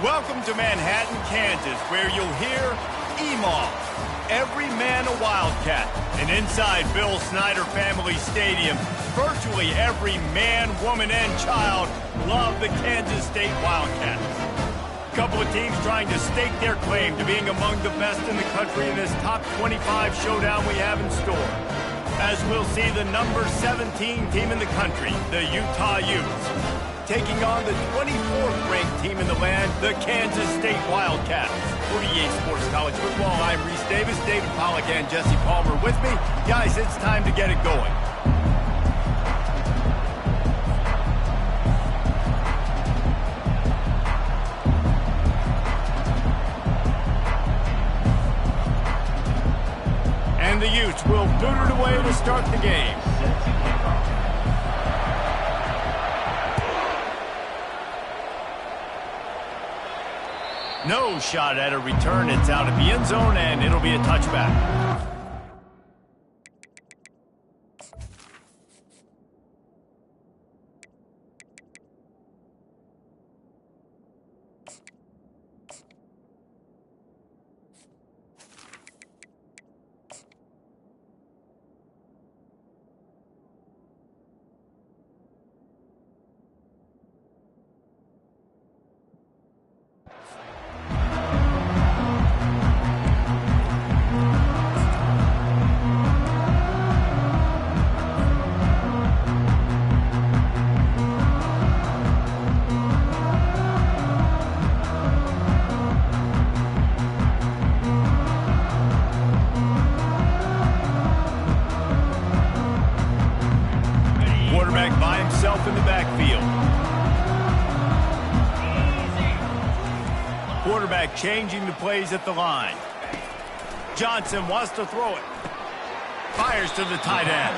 Welcome to Manhattan, Kansas, where you'll hear EMAW, every man a Wildcat. And inside Bill Snyder Family Stadium, virtually every man, woman, and child love the Kansas State Wildcats. A couple of teams trying to stake their claim to being among the best in the country in this top 25 showdown we have in store. As we'll see the number 17 team in the country, the Utah Utes, taking on the 24th ranked team in the land, the Kansas State Wildcats. 48 Sports College Football, I'm Reese Davis, David Pollack, and Jesse Palmer with me. Guys, it's time to get it going. And the Utes will boot it away to start the game. No shot at a return. It's out of the end zone, and it'll be a touchback. By himself in the backfield. Quarterback changing the plays at the line. Johnson wants to throw it. Fires to the tight end.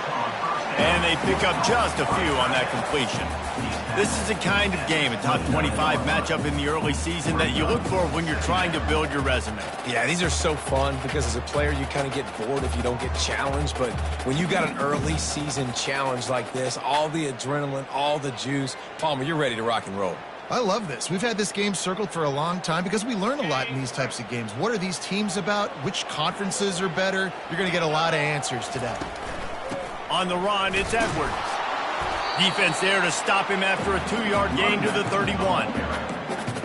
And they pick up just a few on that completion. This is the kind of game, a top 25 matchup in the early season, that you look for when you're trying to build your resume. Yeah, these are so fun because as a player, you kind of get bored if you don't get challenged. But when you got an early season challenge like this, all the adrenaline, all the juice, Palmer, you're ready to rock and roll. I love this. We've had this game circled for a long time because we learn a lot in these types of games. What are these teams about? Which conferences are better? You're going to get a lot of answers today. On the run, it's Edwards. Defense there to stop him after a 2-yard gain to the 31.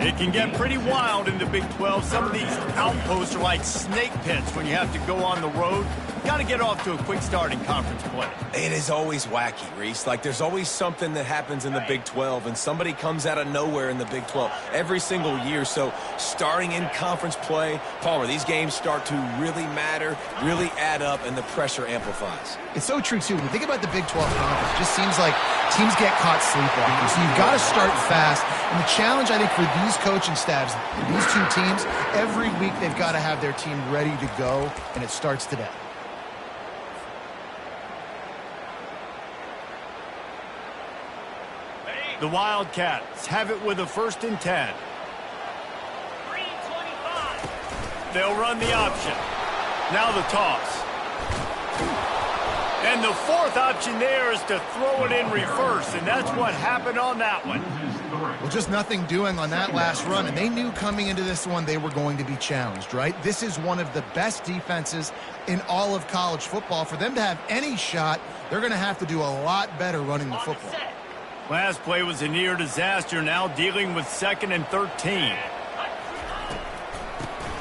It can get pretty wild in the Big 12. Some of these outposts are like snake pits when you have to go on the road. Got to get off to a quick start in conference play. It is always wacky, Reese. Like, there's always something that happens in the Big 12, and somebody comes out of nowhere in the Big 12 every single year. So starting in conference play, Palmer, these games start to really matter, really add up, and the pressure amplifies. It's so true, too. When you think about the Big 12 conference, it just seems like teams get caught sleepwalking. So you've got to start fast. And the challenge, I think, for these coaching staffs, these two teams, every week they've got to have their team ready to go, and it starts today. The Wildcats have it with a 1st and 10. They'll run the option. Now the toss. And the 4th option there is to throw it in reverse, and that's what happened on that one. Well, just nothing doing on that last run, and they knew coming into this one they were going to be challenged, right? This is one of the best defenses in all of college football. For them to have any shot, they're going to have to do a lot better running the football. Last play was a near disaster, now dealing with 2nd and 13.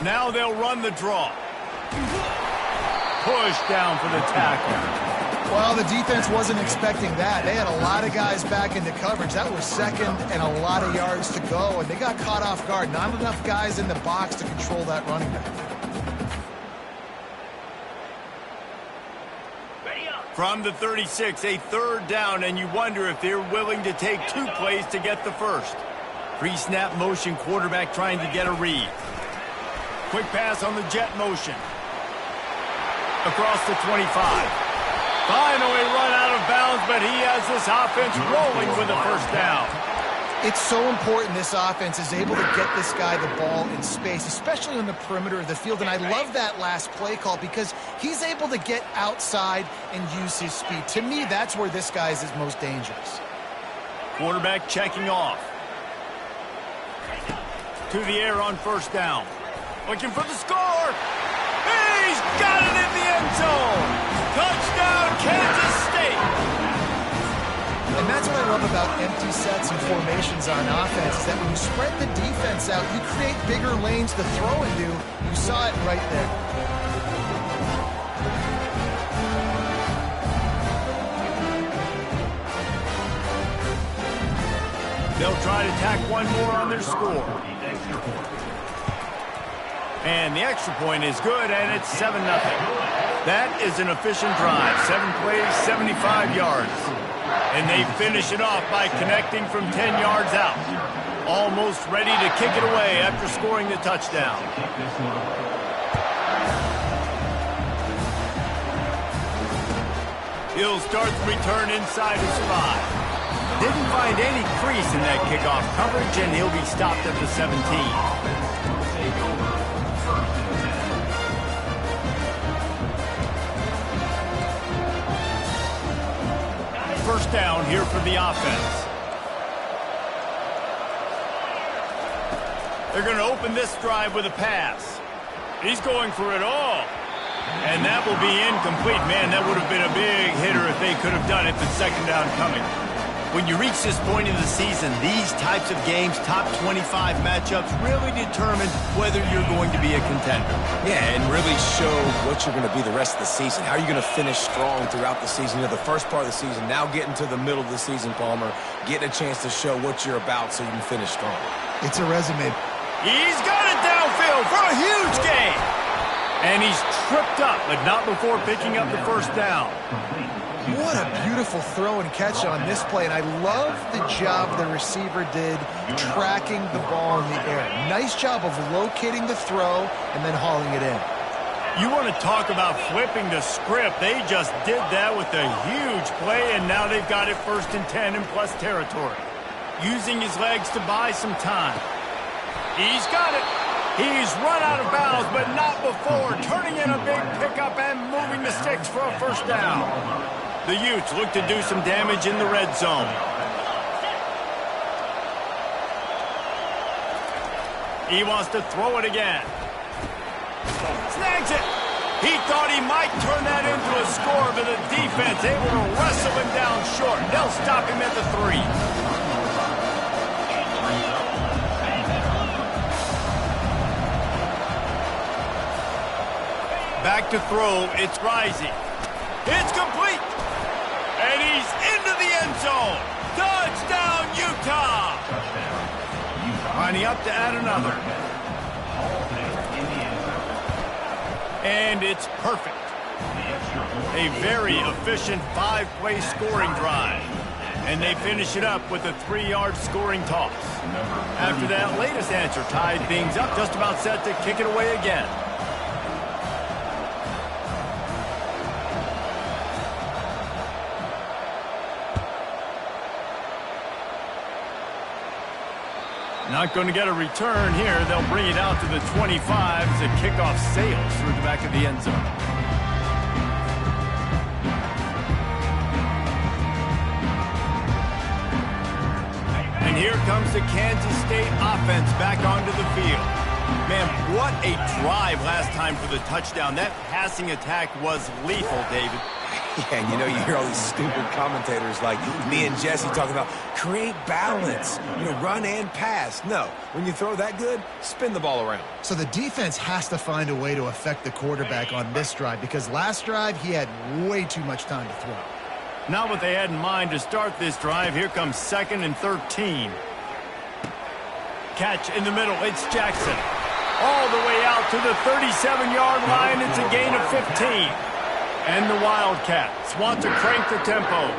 Now they'll run the draw. Push down for the tackle. Well, the defense wasn't expecting that. They had a lot of guys back into coverage. That was 2nd and a lot of yards to go, and they got caught off guard. Not enough guys in the box to control that running back. From the 36, a 3rd down, and you wonder if they're willing to take 2 plays to get the first. Pre-snap motion, quarterback trying to get a read. Quick pass on the jet motion. Across the 25. Finally run out of bounds, but he has this offense rolling with a 1st down. It's so important this offense is able to get this guy the ball in space, especially on the perimeter of the field. And I love that last play call because he's able to get outside and use his speed. To me, that's where this guy is his most dangerous. Quarterback checking off. to the air on first down. Looking for the score. He's got it in the end zone. Touchdown, Kansas State. And that's what I love about empty sets and formations on offense, is that when you spread the defense out, you create bigger lanes to throw into. You saw it right there. They'll try to tack one more on their score. And the extra point is good, and it's 7-0. That is an efficient drive. 7 plays, 75 yards. And they finish it off by connecting from 10 yards out. Almost ready to kick it away after scoring the touchdown. He'll start the return inside his 5. Didn't find any crease in that kickoff coverage, and he'll be stopped at the 17. First down here for the offense. They're going to open this drive with a pass. He's going for it all. And that will be incomplete. Man, that would have been a big hitter if they could have done it with second down coming. When you reach this point in the season, these types of games, top 25 matchups, really determine whether you're going to be a contender. Yeah, and really show what you're going to be the rest of the season. How are you going to finish strong throughout the season? You know, the first part of the season, now getting to the middle of the season, Palmer, getting a chance to show what you're about so you can finish strong. It's a resume. He's got it downfield for a huge gain. And he's tripped up, but not before picking up the first down. What a beautiful throw and catch on this play, and I love the job the receiver did tracking the ball in the air. Nice job of locating the throw and then hauling it in. You want to talk about flipping the script. They just did that with a huge play, and now they've got it 1st and 10 in plus territory. Using his legs to buy some time. He's got it. He's run out of bounds, but not before turning in a big pickup and moving the sticks for a first down. The Utes look to do some damage in the red zone. He wants to throw it again. Snags it. He thought he might turn that into a score, but the defense able to wrestle him down short. They'll stop him at the 3. Back to throw, it's Rising. It's complete. And he's into the end zone. Touchdown, Utah. Lining up to add another. And it's perfect. A very efficient 5-play scoring drive. And they finish it up with a 3-yard scoring toss. After that latest answer tied things up, just about set to kick it away again. Not going to get a return here. They'll bring it out to the 25 as the kickoff sails through the back of the end zone. And here comes the Kansas State offense back onto the field. Man, what a drive last time for the touchdown. That passing attack was lethal, David. Yeah, and you know, you hear all these stupid commentators like me and Jesse talking about create balance, you know, run and pass. No, when you throw that good, spin the ball around. So the defense has to find a way to affect the quarterback on this drive, because last drive he had way too much time to throw. Not what they had in mind to start this drive. Here comes 2nd and 13. Catch in the middle. It's Jackson. All the way out to the 37-yard line. It's a gain of 15. And the Wildcats want to crank the tempo.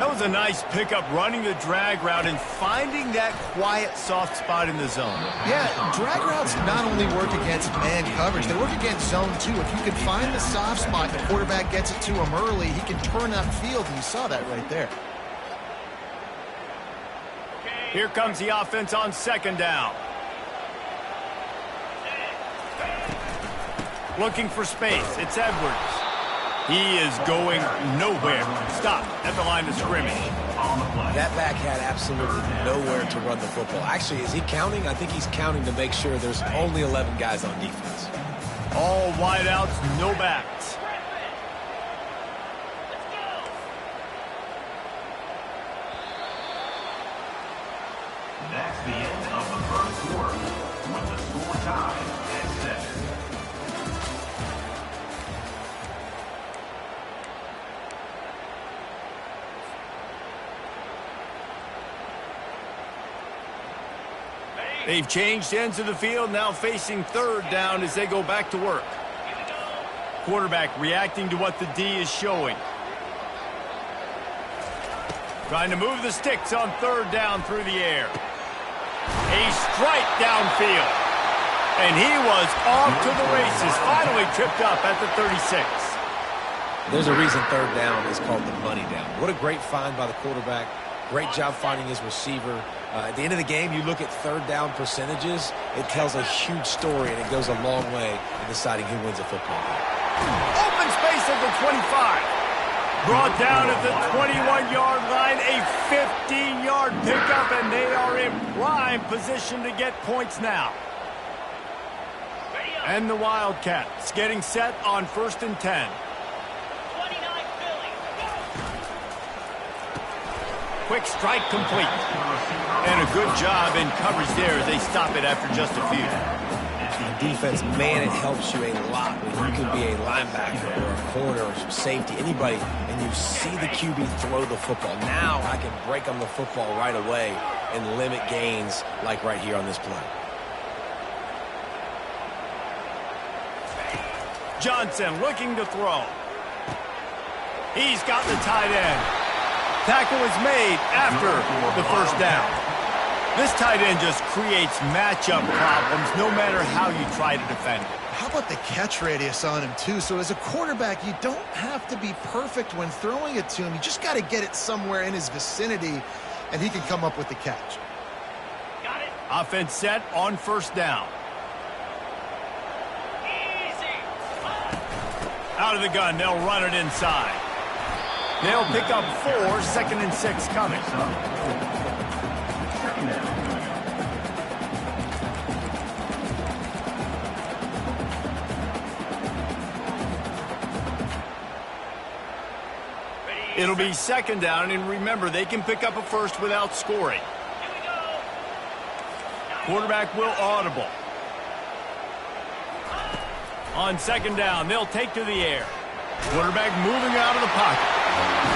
That was a nice pickup, running the drag route and finding that quiet, soft spot in the zone. Yeah, drag routes not only work against man coverage, they work against zone too. If you can find the soft spot, the quarterback gets it to him early, he can turn upfield, and you saw that right there. Here comes the offense on 2nd down. Looking for space. It's Edwards. He is going nowhere. Stop at the line of scrimmage. That back had absolutely nowhere to run the football. Actually, is he counting? I think he's counting to make sure there's only 11 guys on defense. All wideouts, no backs. That's the end of the first quarter with the score tied at 7. They've changed ends of the field, now facing third down as they go back to work. Quarterback reacting to what the D is showing. Trying to move the sticks on third down through the air. A strike downfield. And he was off to the races, finally tripped up at the 36. There's a reason third down is called the money down. What a great find by the quarterback. Great job finding his receiver. At the end of the game, you look at third down percentages. It tells a huge story, and it goes a long way in deciding who wins a football game. Open space at the 25. Brought down at the 21-yard line. A 15-yard pickup, and they are in prime position to get points now. And the Wildcats getting set on 1st and 10. Quick strike complete. And a good job in coverage there as they stop it after just a few. Defense, man, it helps you a lot when you can be a linebacker or a corner or some safety, anybody, and you see the QB throw the football. Now I can break on the football right away and limit gains like right here on this play. Johnson looking to throw. He's got the tight end. Tackle is made after the first down. This tight end just creates matchup problems no matter how you try to defend it. How about the catch radius on him, too? So as a quarterback, you don't have to be perfect when throwing it to him. You just got to get it somewhere in his vicinity, and he can come up with the catch. Got it. Offense set on 1st down. Easy. Out of the gun, they'll run it inside. They'll pick up 4, 2nd and 6 coming. It'll be 2nd down, and remember, they can pick up a first without scoring. Quarterback will audible. On 2nd down, they'll take to the air. Quarterback moving out of the pocket.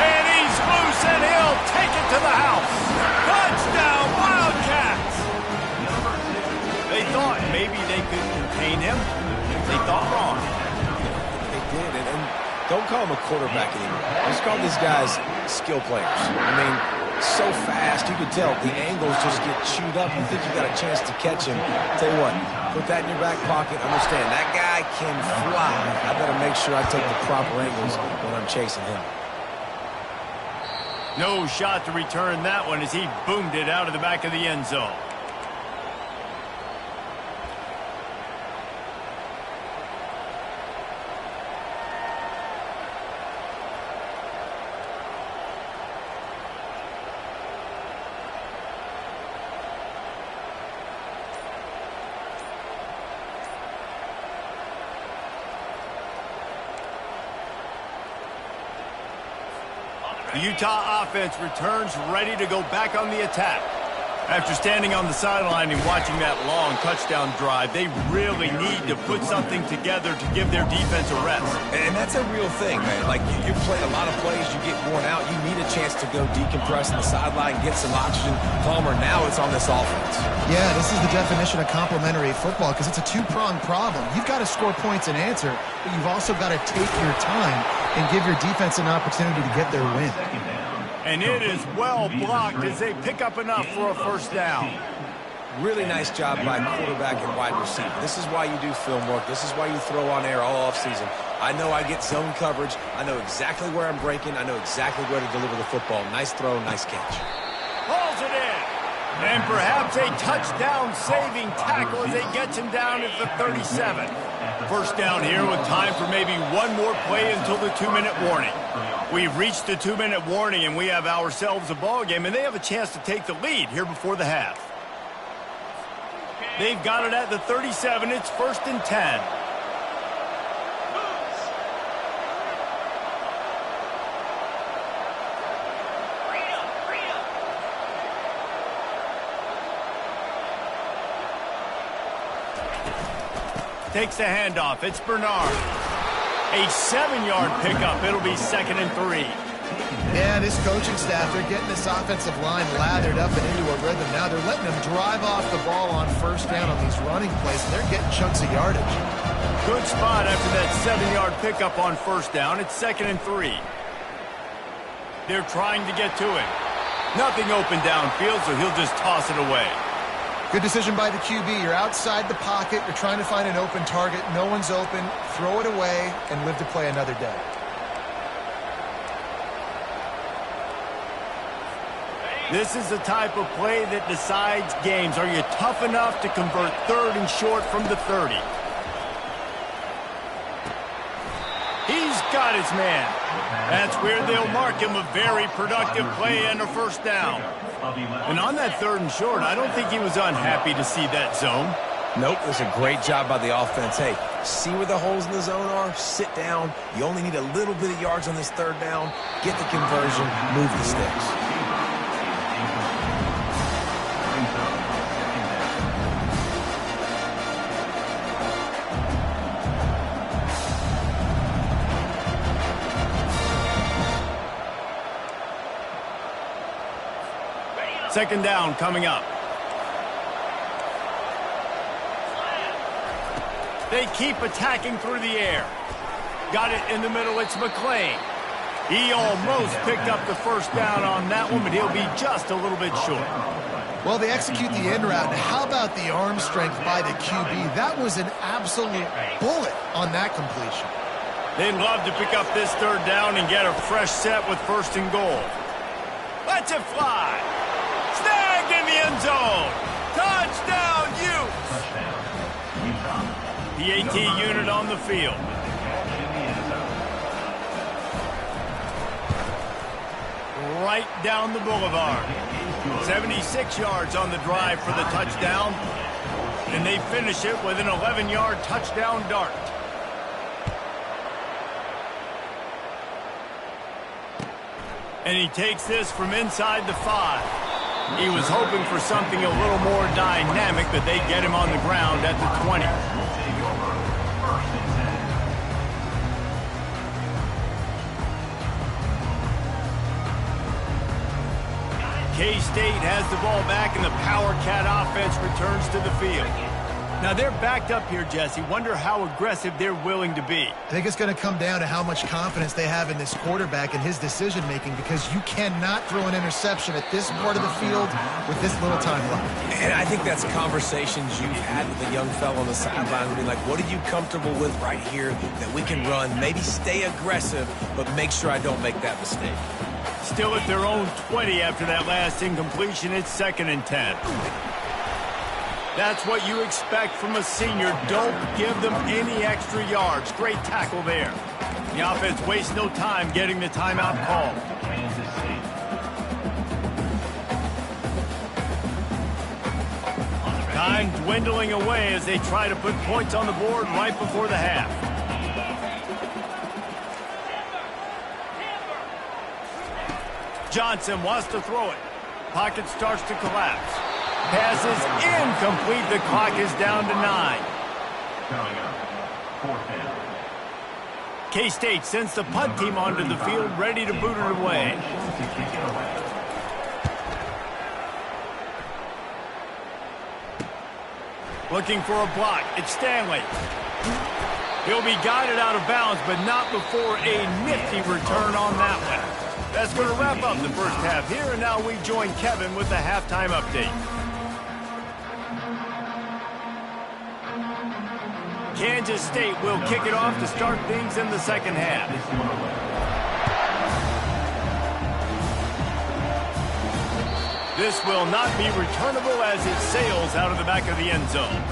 And he's loose, and he'll take it to the house. Touchdown, Wildcats! They thought maybe they could contain him. They thought wrong. They did, and don't call him a quarterback anymore. Just call these guys skill players. I mean, so fast, you can tell the angles just get chewed up. You think you got a chance to catch him. Tell you what, put that in your back pocket. Understand, that guy can fly. I better make sure I take the proper angles when I'm chasing him. No shot to return that one as he boomed it out of the back of the end zone. The Utah offense returns ready to go back on the attack. After standing on the sideline and watching that long touchdown drive, they really need to put something together to give their defense a rest. And that's a real thing, man. Like, you play a lot of plays, you get worn out, you need a chance to go decompress on the sideline, get some oxygen. Palmer, now it's on this offense. Yeah, this is the definition of complementary football because it's a two-pronged problem. You've got to score points and answer, but you've also got to take your time and give your defense an opportunity to get their win. And it is well blocked as they pick up enough for a first down. Really nice job by quarterback and wide receiver. This is why you do film work. This is why you throw on air all offseason. I know I get zone coverage. I know exactly where I'm breaking. I know exactly where to deliver the football. Nice throw, nice catch. Hauls it in. And perhaps a touchdown-saving tackle as they gets him down at the 37. First down here with time for maybe one more play until the 2-minute warning. We've reached the 2-minute warning, and we have ourselves a ball game, and they have a chance to take the lead here before the half. They've got it at the 37. It's 1st and 10. Takes the handoff. It's Bernard. A 7-yard pickup. It'll be 2nd and 3. Yeah, this coaching staff, they're getting this offensive line lathered up and into a rhythm. Now they're letting them drive off the ball on first down on these running plays, and they're getting chunks of yardage. Good spot after that 7-yard pickup on first down. It's 2nd and 3. They're trying to get to it. Nothing open downfield, so he'll just toss it away. Good decision by the QB. You're outside the pocket. You're trying to find an open target. No one's open. Throw it away and live to play another day. This is the type of play that decides games. Are you tough enough to convert 3rd and short from the 30? He's got his man. That's where they'll mark him. A very productive play and a first down. And on that 3rd and short, I don't think he was unhappy to see that zone. Nope, it was a great job by the offense. Hey, see where the holes in the zone are? Sit down. You only need a little bit of yards on this 3rd down. Get the conversion. Move the sticks. Second down coming up. They keep attacking through the air. Got it in the middle. It's McClain. He almost picked up the first down on that one, but he'll be just a little bit short. Well, they execute the in route. Now, how about the arm strength by the QB? That was an absolute bullet on that completion. They'd love to pick up this 3rd down and get a fresh set with 1st and goal. Let's it fly. Snagged in the end zone. Touchdown, Utes. The AT unit on the field. Right down the boulevard. 76 yards on the drive for the touchdown. And they finish it with an 11-yard touchdown dart. And he takes this from inside the 5. He was hoping for something a little more dynamic, but they get him on the ground at the 20. K-State has the ball back, and the Power Cat offense returns to the field. Now, they're backed up here, Jesse. Wonder how aggressive they're willing to be. I think it's going to come down to how much confidence they have in this quarterback and his decision-making, because you cannot throw an interception at this part of the field with this little time left. And I think that's conversations you've had with a young fellow on the sideline. Be like, what are you comfortable with right here that we can run? Maybe stay aggressive, but make sure I don't make that mistake. Still at their own 20 after that last incompletion. It's 2nd and 10. That's what you expect from a senior. Don't give them any extra yards. Great tackle there. The offense wastes no time getting the timeout call. Time dwindling away as they try to put points on the board right before the half. Johnson wants to throw it. Pocket starts to collapse. Pass is incomplete. The clock is down to 9. K-State sends the punt team onto the field, ready to boot it away. Looking for a block. It's Stanley. He'll be guided out of bounds, but not before a nifty return on that one. That's going to wrap up the first half here, and now we join Kevin with the halftime update. Kansas State will kick it off to start things in the second half. This will not be returnable as it sails out of the back of the end zone.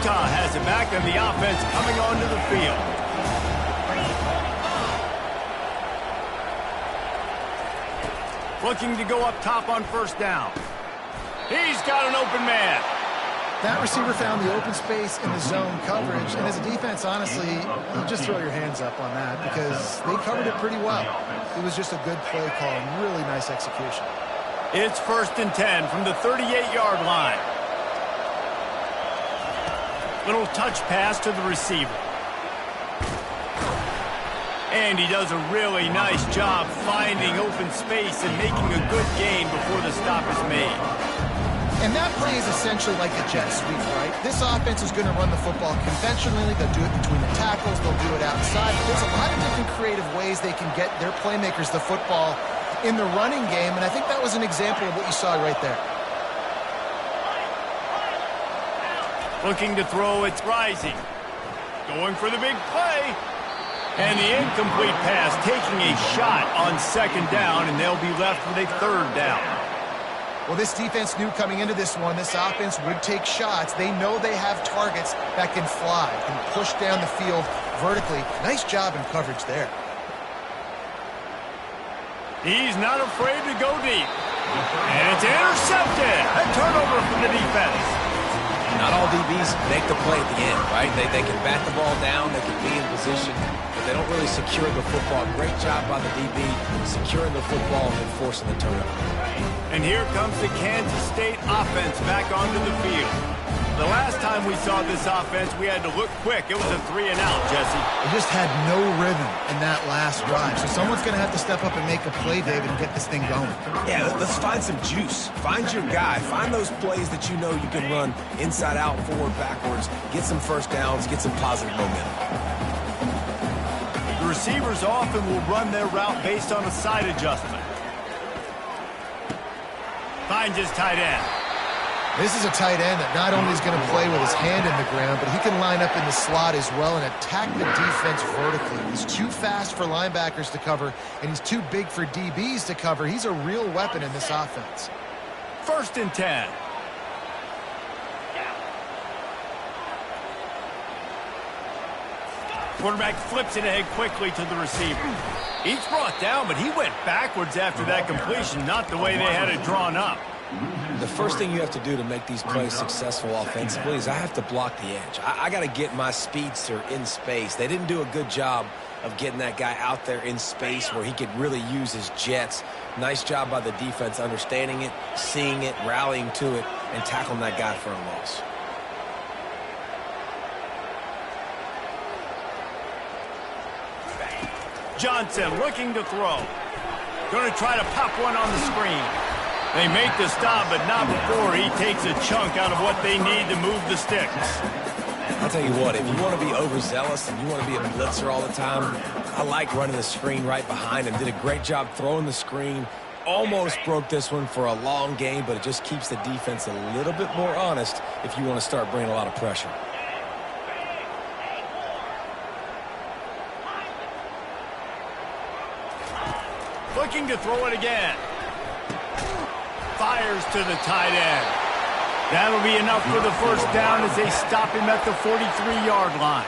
Utah has it back and the offense coming onto the field. Looking to go up top on first down. He's got an open man. That receiver found the open space in the zone coverage, and as a defense, honestly, you just throw your hands up on that because they covered it pretty well. It was just a good play call and really nice execution. It's 1st and 10 from the 38-yard line. Little touch pass to the receiver. And he does a really nice job finding open space and making a good gain before the stop is made. And that play is essentially like a jet sweep, right? This offense is going to run the football conventionally. They'll do it between the tackles. They'll do it outside. But there's a lot of different creative ways they can get their playmakers the football in the running game. And I think that was an example of what you saw right there. Looking to throw, it's Rising. Going for the big play. And the incomplete pass taking a shot on 2nd down, and they'll be left with a 3rd down. Well, this defense knew coming into this one, this offense would take shots. They know they have targets that can fly, can push down the field vertically. Nice job in coverage there. He's not afraid to go deep. And it's intercepted. A turnover from the defense. Not all DBs make the play at the end, right? They can bat the ball down, they can be in position, but they don't really secure the football. Great job by the DB securing the football and forcing the turnover. And here comes the Kansas State offense back onto the field. The last time we saw this offense, we had to look quick. It was a 3-and-out, Jesse. They just had no rhythm in that last drive. So someone's going to have to step up and make a play, David, and get this thing going. Yeah, let's find some juice. Find your guy. Find those plays that you know you can run inside out, forward, backwards. Get some first downs. Get some positive momentum. The receivers often will run their route based on a side adjustment. Finds his tight end. This is a tight end that not only is going to play with his hand in the ground, but he can line up in the slot as well and attack the defense vertically. He's too fast for linebackers to cover, and he's too big for DBs to cover. He's a real weapon in this offense. 1st and 10. Quarterback flips it ahead quickly to the receiver. He's brought down, but he went backwards after that completion, not the way they had it drawn up. The first thing you have to do to make these plays successful offensively is I have to block the edge. I got to get my speedster in space. They didn't do a good job of getting that guy out there in space where he could really use his jets. Nice job by the defense understanding it, seeing it, rallying to it, and tackling that guy for a loss. Johnson looking to throw. Going to try to pop one on the screen. They make the stop, but not before he takes a chunk out of what they need to move the sticks. I'll tell you what, if you want to be overzealous and you want to be a blitzer all the time, I like running the screen right behind him. Did a great job throwing the screen. Almost broke this one for a long game, but it just keeps the defense a little bit more honest if you want to start bringing a lot of pressure. Looking to throw it again. Fires to the tight end. That'll be enough for the first down as they stop him at the 43-yard line.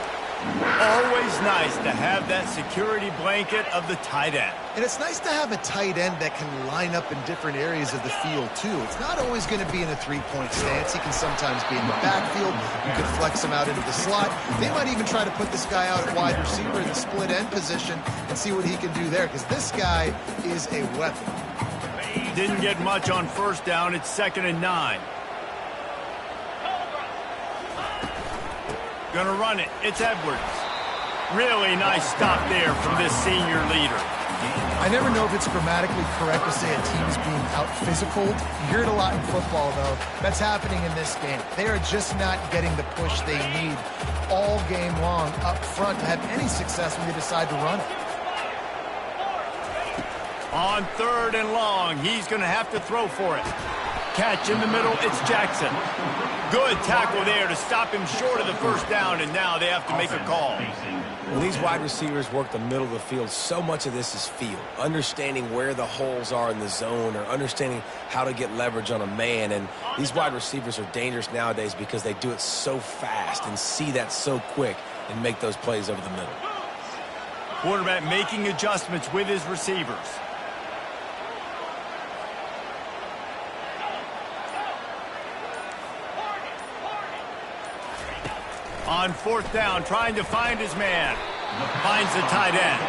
Always nice to have that security blanket of the tight end. And it's nice to have a tight end that can line up in different areas of the field, too. It's not always going to be in a three-point stance. He can sometimes be in the backfield. You could flex him out into the slot. They might even try to put this guy out at wide receiver in the split end position and see what he can do there, because this guy is a weapon. Didn't get much on first down. It's 2nd and 9. Gonna run it. It's Edwards. Really nice stop there from this senior leader. I never know if it's grammatically correct to say a team is being out-physicaled. You hear it a lot in football, though. That's happening in this game. They are just not getting the push they need all game long up front to have any success when they decide to run it. On 3rd and long, he's going to have to throw for it. Catch in the middle, it's Jackson. Good tackle there to stop him short of the first down, and now they have to make a call. When these wide receivers work the middle of the field, so much of this is feel. Understanding where the holes are in the zone or understanding how to get leverage on a man. And these wide receivers are dangerous nowadays because they do it so fast and see that so quick and make those plays over the middle. Quarterback making adjustments with his receivers. On fourth down, trying to find his man. Finds the tight end.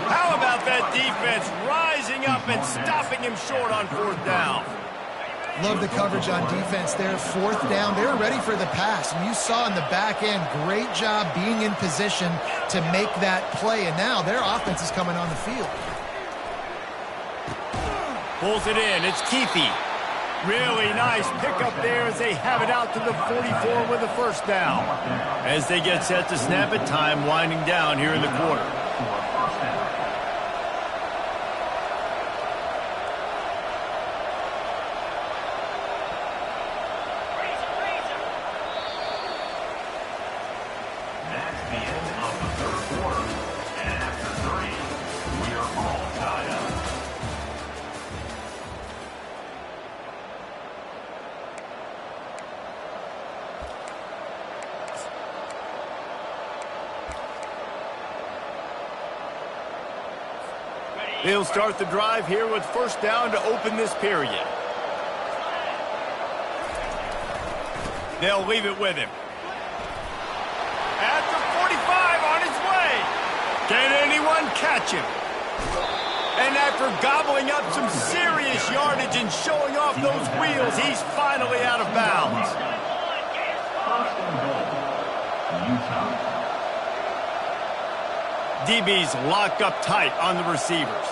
How about that defense rising up and stopping him short on fourth down? Love the coverage on defense there. Fourth down, they were ready for the pass. And you saw in the back end, great job being in position to make that play. And now their offense is coming on the field. Pulls it in. It's Keefe. Really nice pickup there as they have it out to the 44 with a first down. As they get set to snap it, time winding down here in the quarter. That's the end of the third quarter. And after 3, we are all tied up. They'll start the drive here with first down to open this period. They'll leave it with him. At the 45 on his way. Can anyone catch him? And after gobbling up some serious yardage and showing off those wheels, he's finally out of bounds. First and goal. Utah. DB's locked up tight on the receivers.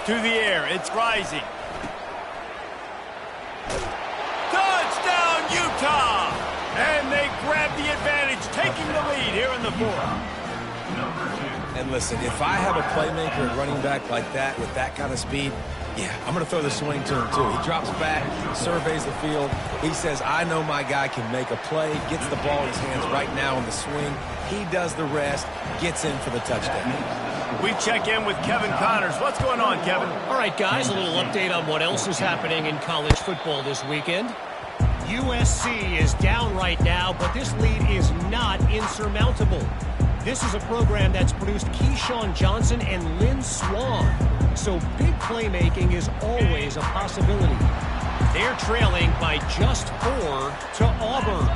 To the air, it's rising. Touchdown, Utah! And they grab the advantage, taking the lead here in the fourth. And listen, if I have a playmaker at running back like that with that kind of speed, yeah, I'm going to throw the swing to him, too. He drops back, surveys the field. He says, I know my guy can make a play, gets the ball in his hands right now on the swing. He does the rest, gets in for the touchdown. We check in with Kevin Connors. What's going on, Kevin? All right, guys, a little update on what else is happening in college football this weekend. USC is down right now, but this lead is not insurmountable. This is a program that's produced Keyshawn Johnson and Lynn Swann. So big playmaking is always a possibility. They're trailing by just 4 to Auburn.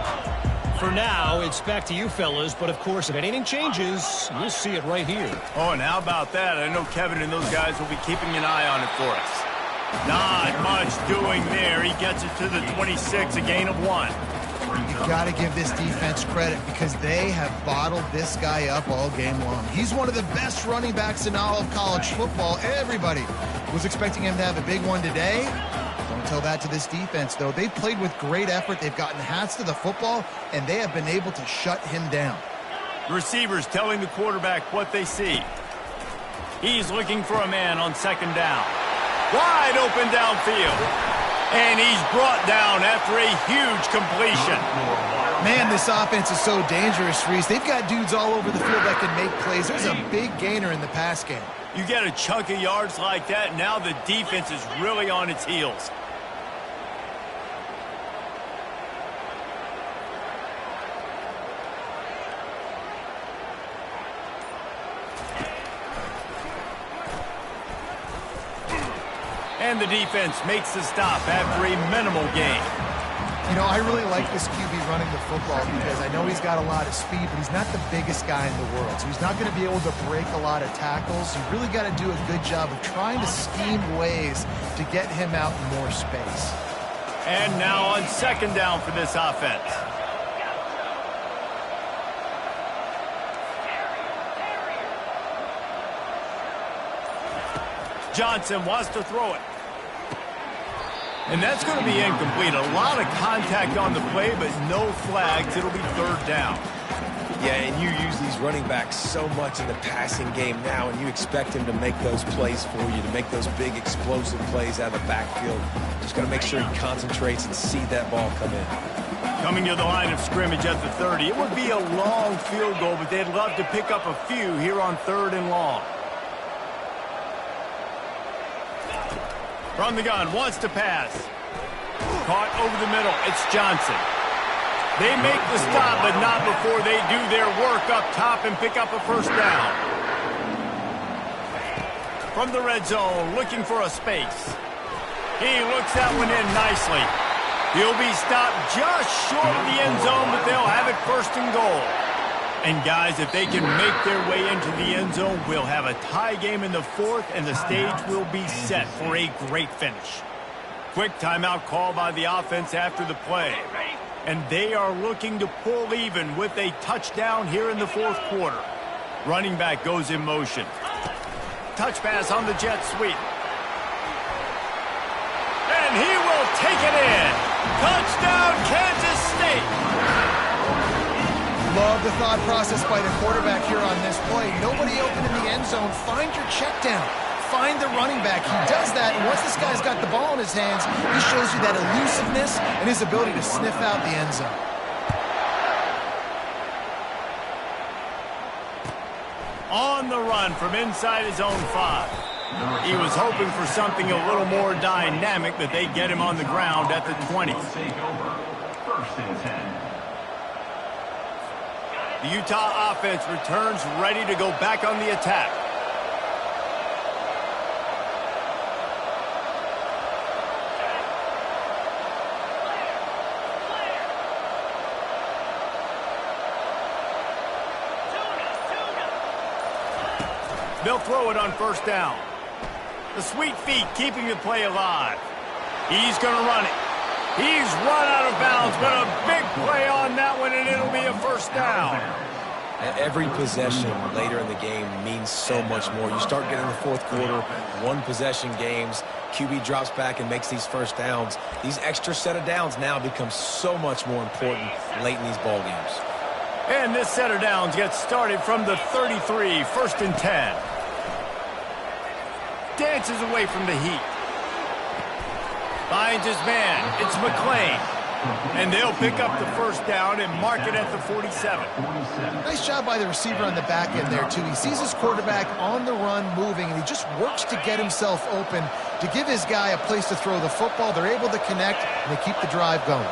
For now, it's back to you fellas, but of course, if anything changes, you'll see it right here. Oh, and how about that? I know Kevin and those guys will be keeping an eye on it for us. Not much doing there. He gets it to the 26, a gain of 1. You've got to give this defense credit because they have bottled this guy up all game long. He's one of the best running backs in all of college football. Everybody was expecting him to have a big one today. Don't tell that to this defense, though. They've played with great effort. They've gotten hats to the football, and they have been able to shut him down. Receivers telling the quarterback what they see. He's looking for a man on second down. Wide open downfield. And he's brought down after a huge completion. Man, this offense is so dangerous, Reese. They've got dudes all over the field that can make plays. There's a big gainer in the pass game. You get a chunk of yards like that, now the defense is really on its heels. And the defense makes the stop after a minimal gain. You know, I really like this QB running the football because I know he's got a lot of speed, but he's not the biggest guy in the world. So he's not going to be able to break a lot of tackles. You really got to do a good job of trying to scheme ways to get him out in more space. And now on second down for this offense. Johnson wants to throw it. And that's going to be incomplete. A lot of contact on the play, but no flags. It'll be third down. Yeah, and you use these running backs so much in the passing game now, and you expect him to make those plays for you, to make those big explosive plays out of the backfield. Just got to make sure he concentrates and see that ball come in. Coming to the line of scrimmage at the 30. It would be a long field goal, but they'd love to pick up a few here on 3rd and long. From the gun, wants to pass. Caught over the middle. It's Johnson. They make the stop, but not before they do their work up top and pick up a first down. From the red zone, looking for a space. He looks that one in nicely. He'll be stopped just short of the end zone, but they'll have it 1st and goal. And guys, if they can make their way into the end zone, we'll have a tie game in the 4th, and the stage will be set for a great finish. Quick timeout call by the offense after the play. And they are looking to pull even with a touchdown here in the 4th quarter. Running back goes in motion. Touch pass on the jet sweep. And he will take it in. Touchdown, Kansas State. Love the thought process by the quarterback here on this play. Nobody open in the end zone. Find your check down. Find the running back. He does that, and once this guy's got the ball in his hands, he shows you that elusiveness and his ability to sniff out the end zone. On the run from inside his own 5. He was hoping for something a little more dynamic, but they get him on the ground at the 20. Take over. 1st and 10. The Utah offense returns ready to go back on the attack. They'll throw it on 1st down. The sweet feet keeping the play alive. He's going to run it. He's run out of bounds, but a big play on that one, and it'll be a 1st down. Every possession later in the game means so much more. You start getting the 4th quarter, 1-possession games, QB drops back and makes these 1st downs. These extra set of downs now become so much more important late in these ball games. And this set of downs gets started from the 33, 1st and 10. Dances away from the heat. Finds his man. It's McClain. And they'll pick up the 1st down and mark it at the 47. Nice job by the receiver on the back end there, too. He sees his quarterback on the run moving, and he just works to get himself open to give his guy a place to throw the football. They're able to connect, and they keep the drive going.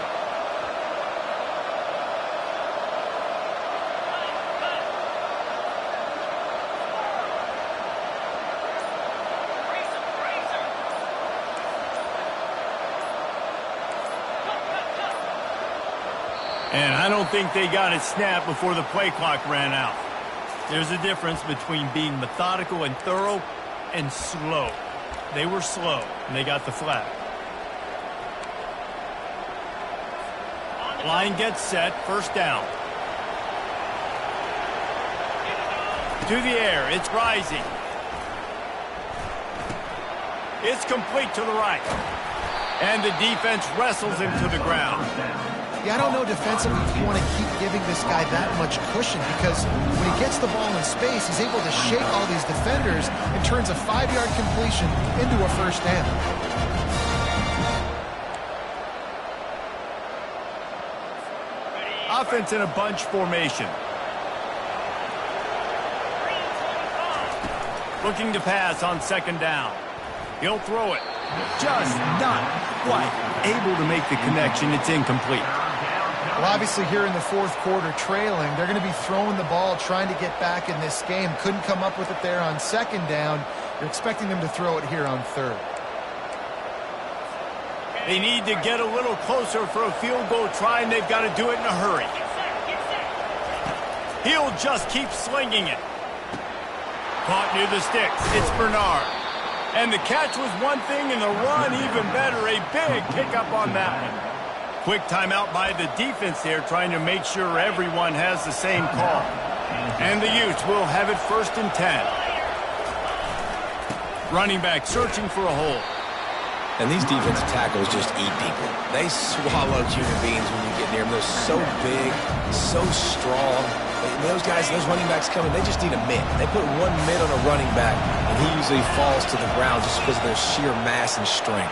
And I don't think they got it snapped before the play clock ran out. There's a difference between being methodical and thorough and slow. They were slow, and they got the flag. Line gets set, 1st down. To the air, it's Rising. It's complete to the right. And the defense wrestles him to the ground. Yeah, I don't know defensively if you want to keep giving this guy that much cushion, because when he gets the ball in space, he's able to shake all these defenders and turns a 5-yard completion into a 1st down. Offense in a bunch formation. Looking to pass on 2nd down. He'll throw it. Just not quite able to make the connection. It's incomplete. Well, obviously here in the 4th quarter trailing, they're going to be throwing the ball, trying to get back in this game. Couldn't come up with it there on 2nd down. You're expecting them to throw it here on 3rd. They need to get a little closer for a field goal try, and they've got to do it in a hurry. He'll just keep slinging it. Caught near the sticks. It's Bernard. And the catch was one thing, and the run even better. A big pickup on that one. Quick timeout by the defense there, trying to make sure everyone has the same call. And the Utes will have it 1st and 10. Running back searching for a hole. And these defensive tackles just eat people. they swallow human beings when you get near them. They're so big, so strong. Those guys, those running backs coming, they just need a mitt. They put one mitt on a running back, and he usually falls to the ground just because of their sheer mass and strength.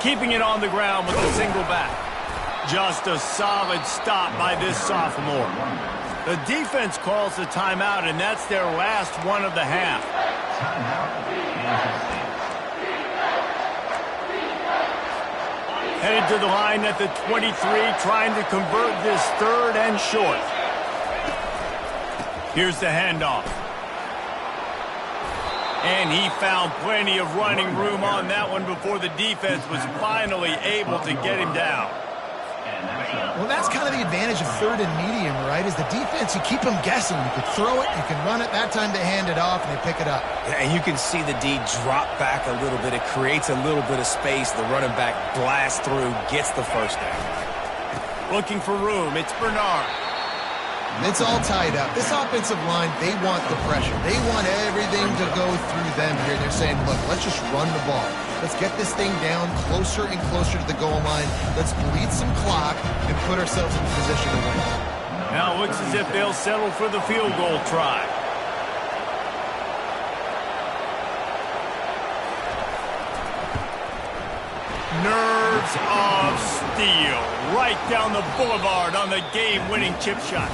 Keeping it on the ground with a single back. Just a solid stop by this sophomore. The defense calls the timeout, and that's their last one of the half. Headed to the line at the 23, trying to convert this third and short. Here's the handoff. And he found plenty of running room on that one before the defense was finally able to get him down. Well, that's kind of the advantage of third and medium, right? Is the defense, you keep them guessing. You can throw it, you can run it. That time they hand it off and they pick it up. Yeah, and you can see the D drop back a little bit. It creates a little bit of space. The running back blasts through, gets the first down. Looking for room. It's Bernard. It's all tied up. This offensive line, they want the pressure. They want everything to go through them here. They're saying, look, let's just run the ball. Let's get this thing down closer and closer to the goal line. Let's bleed some clock and put ourselves in position to win. Now it looks as if they'll settle for the field goal try. Nerves of steel. Right down the boulevard on the game-winning chip shot.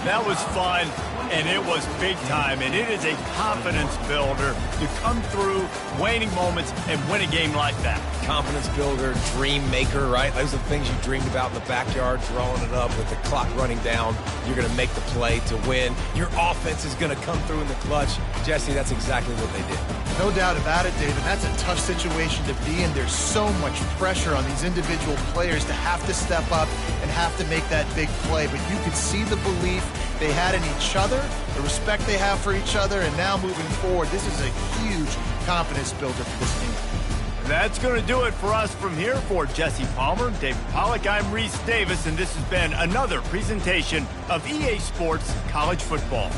That was fun, and it was big time, and it is a confidence builder to come through waning moments and win a game like that. Confidence builder, dream maker, right? Those are the things you dreamed about in the backyard, drawing it up with the clock running down. You're going to make the play to win. Your offense is going to come through in the clutch. Jesse, that's exactly what they did. No doubt about it, David. That's a tough situation to be in. There's so much pressure on these individual players to have to step up and have to make that big play. But you could see the belief they had in each other, the respect they have for each other, and now moving forward, this is a huge confidence builder for this team. That's going to do it for us from here. For Jesse Palmer, David Pollack, I'm Reese Davis, and this has been another presentation of EA Sports College Football.